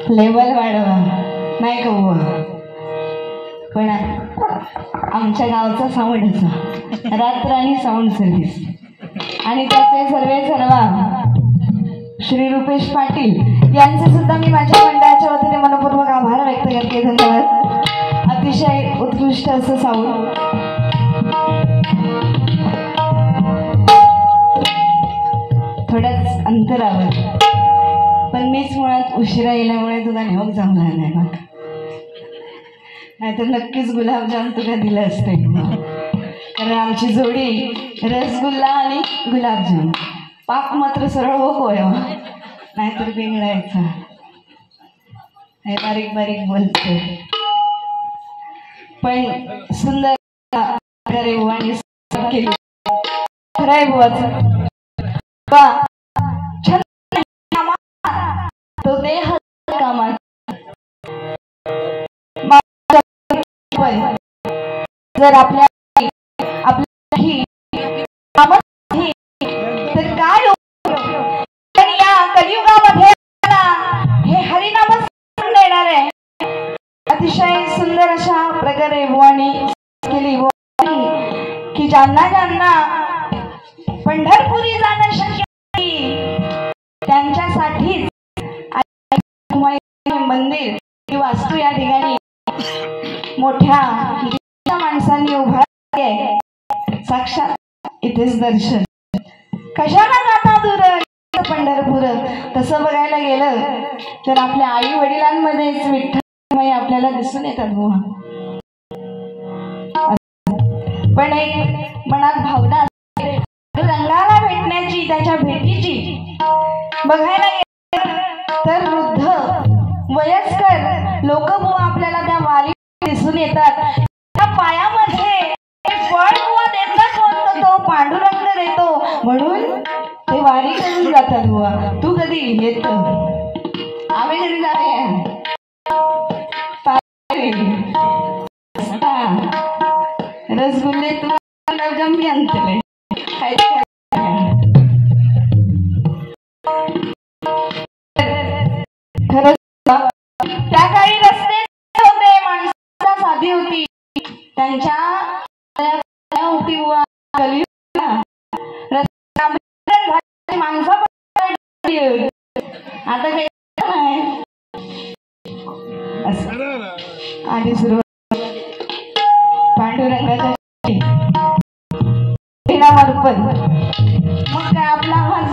Level वाढवा नाही का बुवा, पण आमच्या गावचा साऊंड असा रात्र आणि साऊंड सर्व्हिस आणि त्याचे सर्वा श्री रुपेश पाटील यांचे सुद्धा मी माझ्या मंडळाच्या वतीने मनपूर्वक आभार व्यक्त करते. धन्यवाद. अतिशय उत्कृष्ट असं साऊंड. थोड्याच अंतरावर, पण मीच मुळात उशिरा येण्यामुळे तुला निरोप जमला नाही बघ, नाहीतर नक्कीच गुलाबजाम तुला दिलं असते. कारण आमची जोडी रसगुल्ला आणि गुलाबजाम, पाक मात्र सरळ हो होय, नाहीतर बिघडायचा. हे बारीक बारीक बोलते पण सुंदर आणि केली. खरंय बुवाचं तो देह कामात जर आपल्या तर काय तर या कलियुगामध्ये हे हरिनाम देणार आहे. अतिशय सुंदर अशा प्रकारे बुवानी केली की ज्यांना पंढरपुरी जाणं शक्य नाही त्यांच्यासाठी मंदिर ही वास्तू या ठिकाणी मोठ्या माणसांनी उभारली आहे. साक्षात इथेच दर्शन. कशाला जाता दूर पंढरपूर. तसं बघायला गेलं तर आपल्या आई वडिलांमध्येच विठ्ठल आपल्याला दिसून येतात बुवा. पण एक मनात भावना रंगाला भेटण्याची, त्याच्या भेटीची. बघायला गेलं तर वृद्ध वयस्कर लोक बुवा आपल्याला त्या वारी दिसून येतात. त्या पायामध्ये फळ बुवा देतात, तो पांडुरंग देतो म्हणून ते वारी करून जातात बुवा. तू कधी येत? आम्ही कधी जाऊया? रसगुल्ले तुम्हाला गुलाबजाम बी आणतले. खरंच त्या काळी रस्ते होते, माणसं साधी होती, त्यांच्या होती बुवा माणसं. आता काही आधी सुरुवात पांडुरंगाच्या मग काय आपला हाच